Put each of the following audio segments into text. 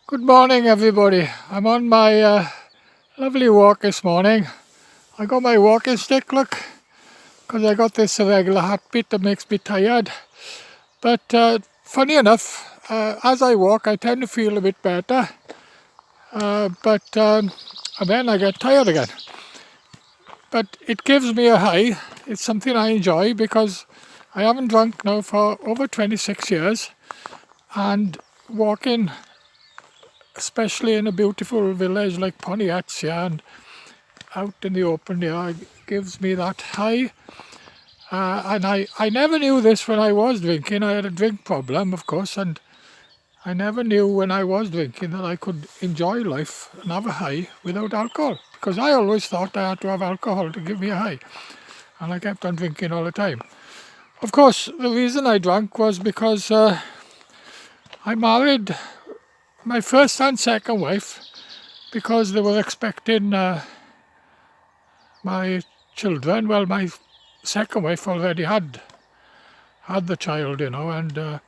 Good morning, everybody. I'm on my lovely walk this morning. I got my walking stick, look, because I got this irregular heartbeat that makes me tired. But funny enough, as I walk, I tend to feel a bit better. But and then I get tired again. But it gives me a high. It's something I enjoy because I haven't drunk now for over 26 years. And walking, especially in a beautiful village like Pontiac's here and out in the open here, gives me that high. And I never knew this when I was drinking. I had a drink problem, of course, and I never knew when I was drinking that I could enjoy life and have a high without alcohol. Because I always thought I had to have alcohol to give me a high. And I kept on drinking all the time. Of course, the reason I drank was because I married my first and second wife because they were expecting my children. Well, my second wife already had the child, and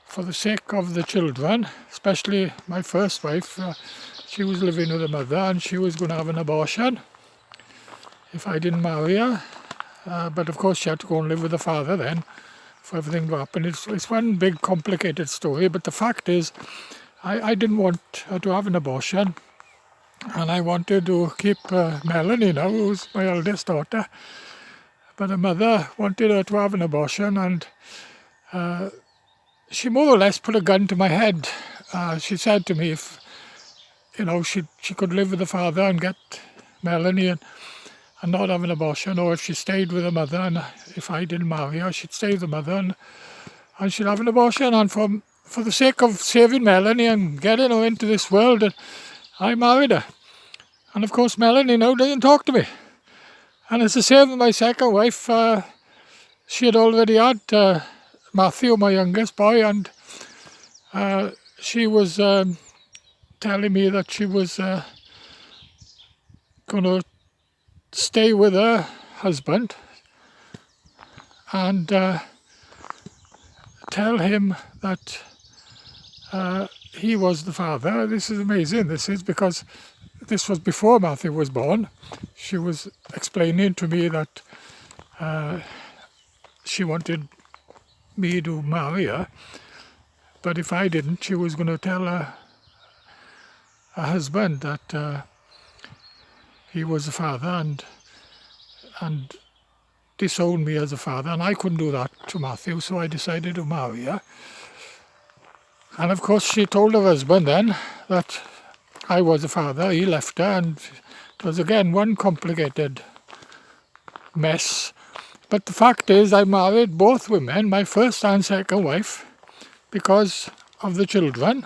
for the sake of the children, especially my first wife, she was living with her mother and she was going to have an abortion if I didn't marry her. But of course she had to go and live with the father then for everything to happen. It's one big complicated story, but the fact is I didn't want her to have an abortion, and I wanted to keep Melanie now, who's my eldest daughter. But her mother wanted her to have an abortion, and she more or less put a gun to my head. She said to me if she could live with the father and get Melanie and not have an abortion, or if she stayed with her mother and if I didn't marry her, she'd stay with the mother and she'd have an abortion. And for the sake of saving Melanie and getting her into this world, I married her. And of course Melanie now doesn't talk to me. And it's the same with my second wife. She had already had Matthew, my youngest boy, and she was telling me that she was going to stay with her husband and tell him that he was the father. This is amazing, this is, because this was before Matthew was born. She was explaining to me that she wanted me to marry her, but if I didn't, she was going to tell her husband that he was the father and disown me as a father, and I couldn't do that to Matthew, so I decided to marry her. And of course she told her husband then that I was the father. He left her, and it was again one complicated mess. But the fact is I married both women, my first and second wife, because of the children.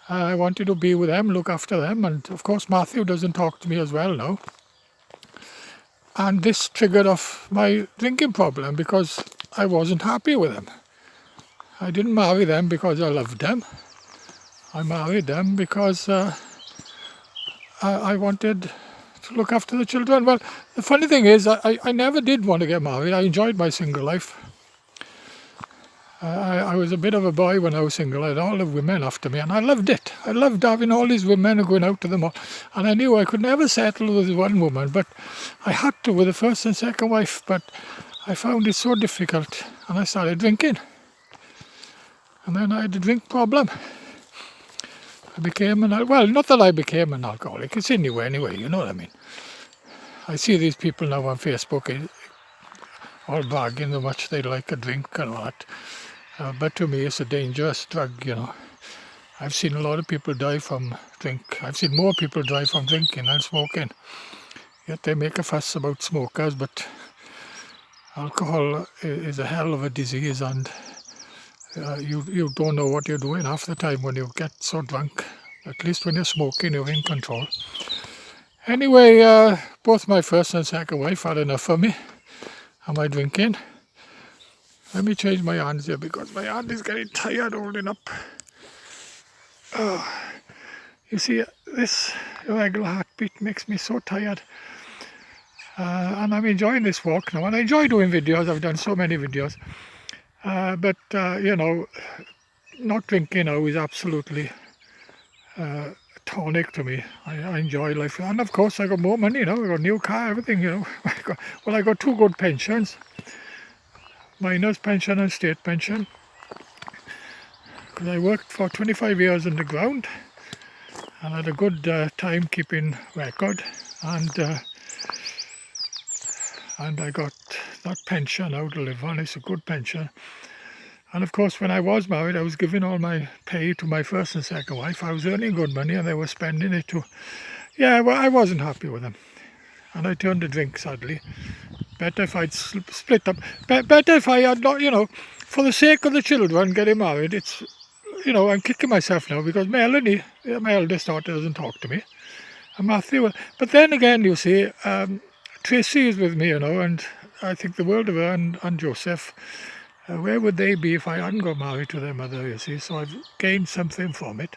I wanted to be with them, look after them, and of course Matthew doesn't talk to me as well now. And this triggered off my drinking problem because I wasn't happy with them. I didn't marry them because I loved them. I married them because I wanted to look after the children. Well, the funny thing is I never did want to get married. I enjoyed my single life. I was a bit of a boy when I was single. I had all the women after me, and I loved it. I loved having all these women going out to the mall. And I knew I could never settle with one woman, but I had to with the first and second wife. But I found it so difficult, and I started drinking. And then I had a drink problem. I became not that I became an alcoholic. It's anyway, you know what I mean. I see these people now on Facebook all bragging how much they like a drink and all that. But to me, it's a dangerous drug, I've seen a lot of people die from drink. I've seen more people die from drinking than smoking. Yet they make a fuss about smokers, but alcohol is a hell of a disease, and you don't know what you're doing half the time when you get so drunk. At least when you're smoking, you're in control. Anyway, both my first and second wife had enough of me and my drinking. Let me change my hands here because my hand is getting tired holding up. Oh, you see, this irregular heartbeat makes me so tired. And I'm enjoying this walk now. And I enjoy doing videos. I've done so many videos. But not drinking now is absolutely tonic to me. I enjoy life. And of course I got more money, I got a new car, everything, I got two good pensions. Miner's pension and state pension. Because I worked for 25 years underground and had a good time keeping record. And I got that pension now to live on. It's a good pension. And of course, when I was married, I was giving all my pay to my first and second wife. I was earning good money and they were spending it too. Yeah, well, I wasn't happy with them. And I turned to drink, sadly. Better if I'd split up. Better if I had not, for the sake of the children getting married, it's, I'm kicking myself now because Melanie, my eldest daughter, doesn't talk to me. And Matthew, but then again, you see, Tracy is with me, and I think the world of her and Joseph. Where would they be if I hadn't got married to their mother, you see? So I've gained something from it.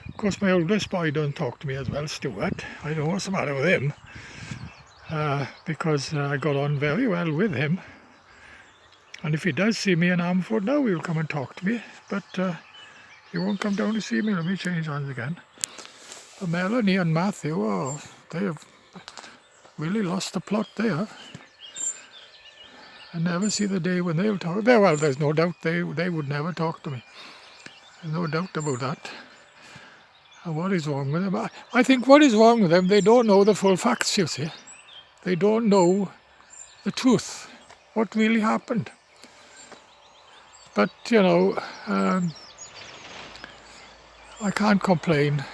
Of course, my oldest boy doesn't talk to me as well, Stuart. I don't know what's the matter with him. Because I got on very well with him. And if he does see me in Amford now, he'll come and talk to me. But he won't come down to see me. Let me change hands again. But Melanie and Matthew, they have really lost the plot there. I never see the day when they'll talk. Well, there's no doubt they would never talk to me. There's no doubt about that. And what is wrong with them? I think what is wrong with them, they don't know the full facts, you see. They don't know the truth, what really happened. But, I can't complain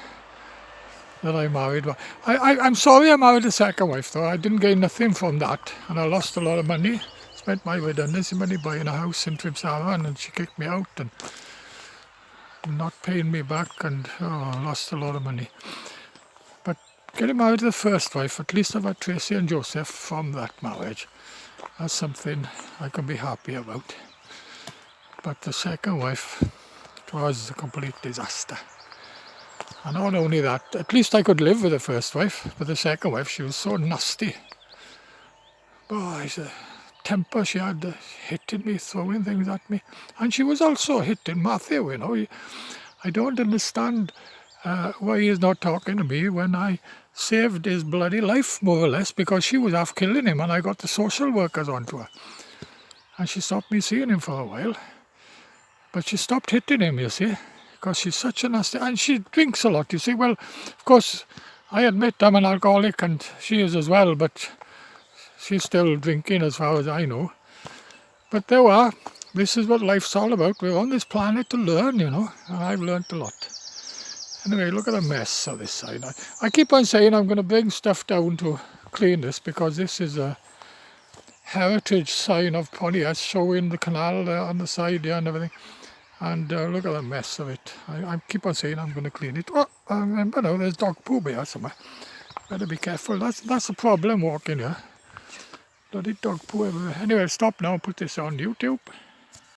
that I married. I'm sorry I married a second wife, though. I didn't gain nothing from that, and I lost a lot of money. Spent my redundancy money buying a house in Trimsaran, and she kicked me out and not paying me back, and lost a lot of money. But getting married to the first wife, at least I've had Tracy and Joseph from that marriage. That's something I can be happy about. But the second wife, it was a complete disaster. And not only that, at least I could live with the first wife, but the second wife, she was so nasty. Boy, the temper she had, hitting me, throwing things at me. And she was also hitting Matthew, I don't understand why he's not talking to me when I saved his bloody life, more or less, because she was half killing him and I got the social workers onto her. And she stopped me seeing him for a while. But she stopped hitting him, you see, because she's such a nasty... And she drinks a lot, you see. Well, of course, I admit I'm an alcoholic and she is as well, but she's still drinking as far as I know. But there we are. This is what life's all about. We're on this planet to learn, and I've learned a lot. Anyway, look at the mess of this side. I keep on saying I'm going to bring stuff down to clean this because this is a heritage sign of Pontiac showing the canal there on the side there and everything. And look at the mess of it. I keep on saying I'm going to clean it. Oh, I remember now, there's dog poo here somewhere. Better be careful. That's a problem walking here. Bloody dog poo everywhere. Anyway, stop now. Put this on YouTube.